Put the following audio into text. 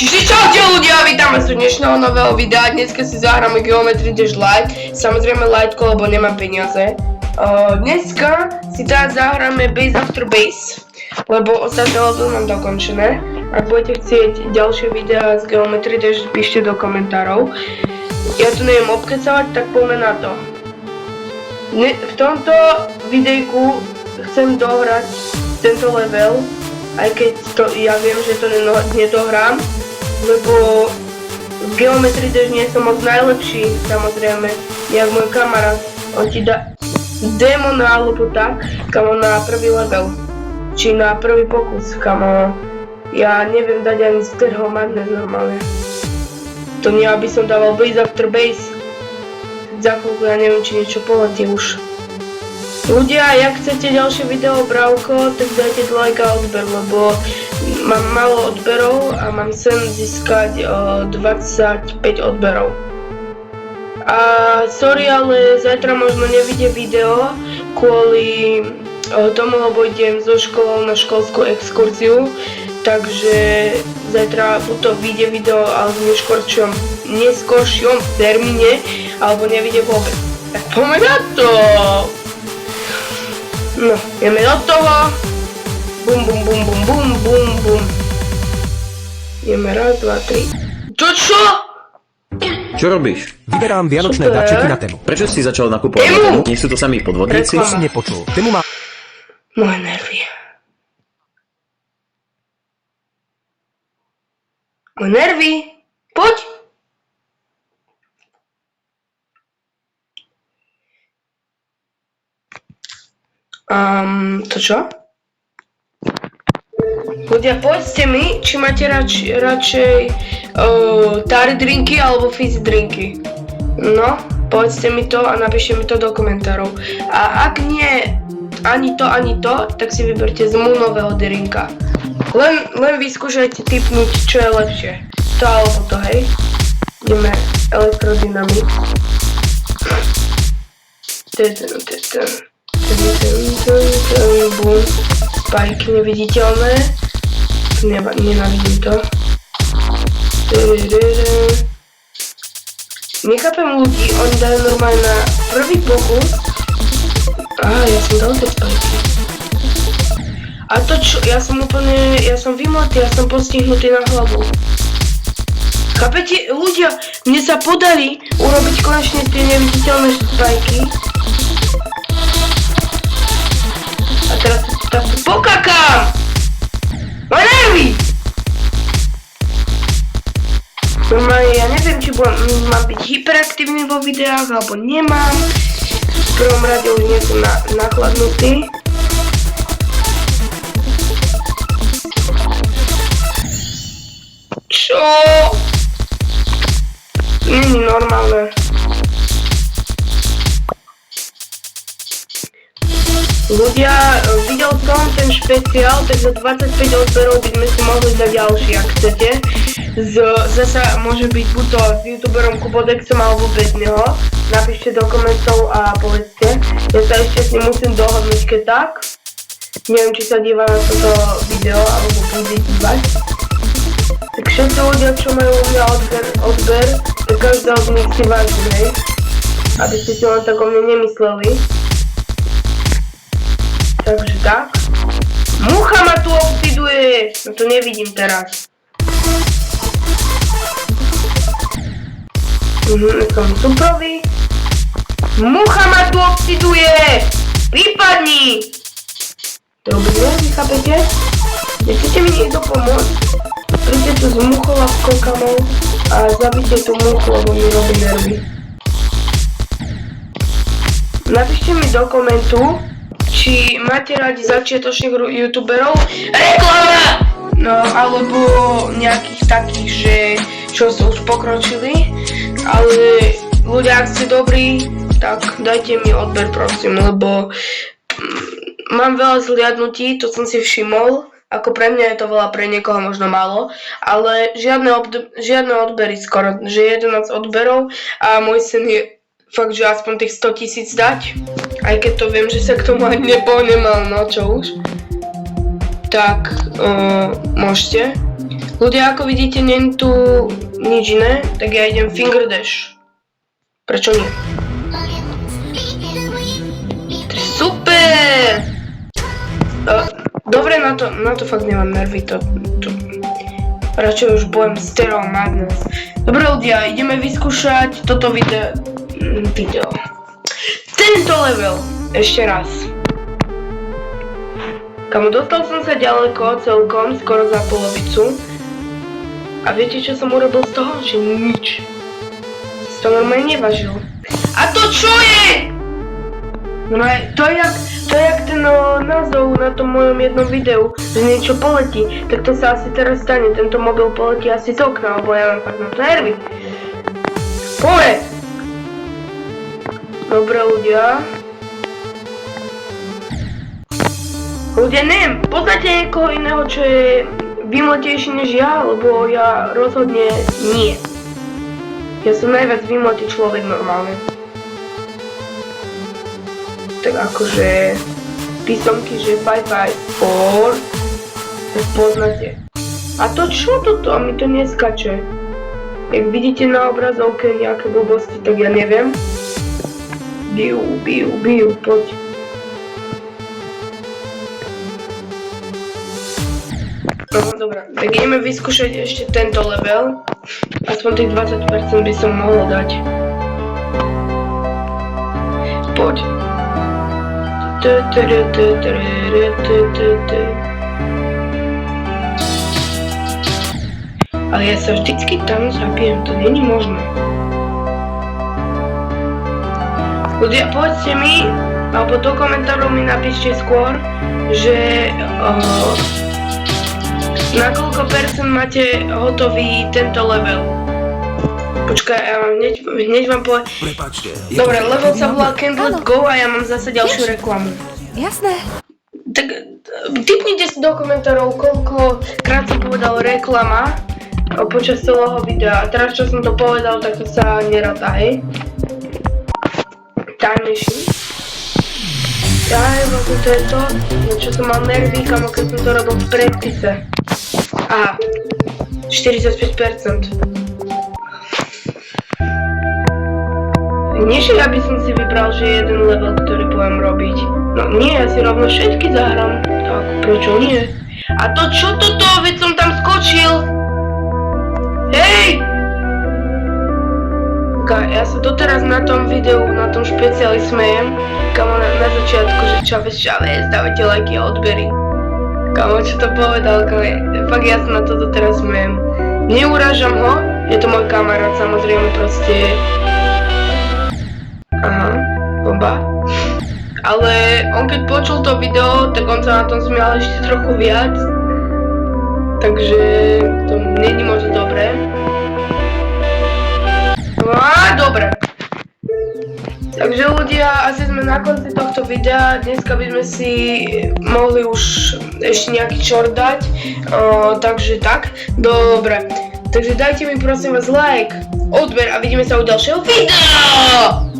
Čiže čaute ľudia, vítam vás u dnešného nového videa. Dneska si zahráme Geometry Dash Lite. Samozrejme Liteku, lebo nemám peniaze. Dneska si teda zahráme Base After Base, lebo ostatné level mám dokončené. Ak budete chcieť ďalšie videá z Geometry Dash, píšte do komentárov. Ja tu neviem obkecavať, tak poďme na to. V tomto videjku chcem dohrať tento level, aj keď to, ja viem, že to nedohrám, lebo v Geometry Dash nie som moc najlepší, samozrejme, jak môj kamarát. On ti dá démona alebo tak, kamo, na prvý level, či na prvý pokus, kamo. Ja neviem dať ani stereo magnet normálne. To nie, aby som dával Base After Base. Za chvíľku ja neviem, či niečo poletí už. Ľudia, ak chcete ďalšie video Bravko, tak dajte like a odber, lebo mám málo odberov a mám sen získať 25 odberov. A sorry, ale zajtra možno nevidie video kvôli tomu, lebo idem so školou na školskú exkurziu, takže zajtra buď to vyjde video, ale v neskoršom termíne, alebo nevidie vôbec. Tak poďme na to! No, ideme do toho. Bum, bum, bum, bum, bum, bum, bum. Ideme raz, dva, tri. Čo? Čo robíš? Vyberám vianočné dáčeky na tému. Prečo si začal nakupovať na tému? Nie sú to samí podvodníci? Si nepočul. Tému má... Moje nervy. Moje nervy. Poď. To čo? Ľudia, povedzte mi, či máte radšej tary drinky alebo fizzy drinky. No, povedzte mi to a napíšte mi to do komentárov. A ak nie ani to, tak si vyberte z moonového drinka. Len vyskúšajte tipnúť, čo je lepšie. To alebo to, hej. Ideme elektrodynamik. Bum. Spajky neviditeľné. Nenávidím to. Nechápem ľudí, oni dajú normálne na prvý pokus. Ja som dal tie spajky. A to čo, ja som vymletý, ja som postihnutý na hlavu. Chápete, ľudia, mne sa podarí urobiť konečne tie neviditeľné spajky. A teraz pokakám! Moje nervy! Normálne, ja neviem, či mám byť hyperaktívny vo videách, alebo nemám. V prvom rade už nie som nachladnutý. Čo? Není normálne. Ľudia, videl som ten špeciál, tak za 25 odberov by sme si mohli dať ďalší, ak chcete. Zasa môže byť buď to s youtuberom Kubodexom alebo bez neho. Napíšte do komentov a povedzte. Ja sa ešte s ním musím dohodnúť, keď tak. Neviem, či sa díva na toto video, alebo bude dívať. Tak všetci ľudia, čo majú u mňa odber, tak každého z nich si vážim, hej. Aby ste si len tak o mne nemysleli. Takže tak. Mucha ma tu oxiduje! No to nevidím teraz. Som suprový. Mucha ma tu oxiduje! Vypadni! Dobre, chápete? Nechcete mi niekto pomôcť? Príďte tu s mucholavkou, kamou, a zabite tú muchu, lebo mi robí nervy. Napíšte mi do komentu, či máte radi začiatočných youtuberov, reklama! No, alebo nejakých takých, že čo sú už pokročili, ale ľudia, ak ste dobrí, tak dajte mi odber, prosím, lebo mám veľa zliadnutí, to som si všimol, ako pre mňa je to veľa, pre niekoho možno málo, ale žiadne odbery skoro, že 11 odberov a môj sen je fakt, že aspoň tých 100 000 dať, aj keď to viem, že sa k tomu ani nemal, no čo už. Tak môžete. Ľudia, ako vidíte, nie je tu nič iné, tak ja idem finger dash. Prečo nie? Super! Dobre, na to fakt nemám nervy, to radšej už bojem Stereo Madness. Dobre ľudia, ideme vyskúšať toto video. Tento level, ešte raz. Kamo, dostal som sa ďaleko, celkom, skoro za polovicu. A viete, čo som urobil z toho? Že nič. Si to normálne nevažil. A to čo je? No to je jak ten názov na tom mojom jednom videu, že niečo poletí. Tak to sa asi teraz stane, tento mobil poletí asi z okna, lebo ja mám fakt na to nervy. Poďme! Dobre ľudia. Ľudia, neviem, poznáte niekoho iného, čo je vymletejší než ja, lebo ja rozhodne nie. Ja som najviac vymletý človek normálne. Tak akože písomky, že 554, tak poznáte. A to čo toto? A mi to neskače. Jak vidíte na obrazovke nejaké blbosti, tak ja neviem. Biu, poď. No dobré, tak ideme vyskúšať ešte tento level. Aspoň tých 20% by som mohol dať. Poď. Ale ja sa vždycky tam zabijem, to není možné. Ľudia, povedzte mi, alebo do komentárov mi napíšte skôr, že na koľko percent máte hotový tento level. Počkaj, ja vám hneď vám poviem. Prepáčte. Dobre, level sa volá Can't Let Go a ja mám zase ďalšiu reklamu. Jasné. Tak tipnite si do komentárov, koľkokrát som povedal reklama počas celého videa. A teraz, čo som to povedal, tak to sa neráta, hej? Time machine. Vlastne to je to, na čo som mal nervy, kamo, keď som to robil v predpise. Aha, 45%. Nie, že ja by som si vybral, že jeden level, ktorý budem robiť. No nie, ja si rovno všetky zahrám. Tak, prečo nie? A to čo toto? Veď som tam skočil! Hej! Ja sa doteraz na tom videu, na tom špeciáli smejem. Kamo, na začiatku, že Čavez, dávajte lajky a odbery. Kamo, čo to povedal, kamo, fakt ja sa na to doteraz smejem. Neurážam ho, je to môj kamarát, samozrejme, proste. Aha, bomba. Ale on keď počul to video, tak on sa na tom smial ešte trochu viac. Takže to není moc dobré. Dobre. Takže ľudia, asi sme na konci tohto videa. Dneska by sme si mohli už ešte nejaký čort dať. Takže tak. Dobre. Takže dajte mi prosím vás like, odber a vidíme sa u ďalšieho videa.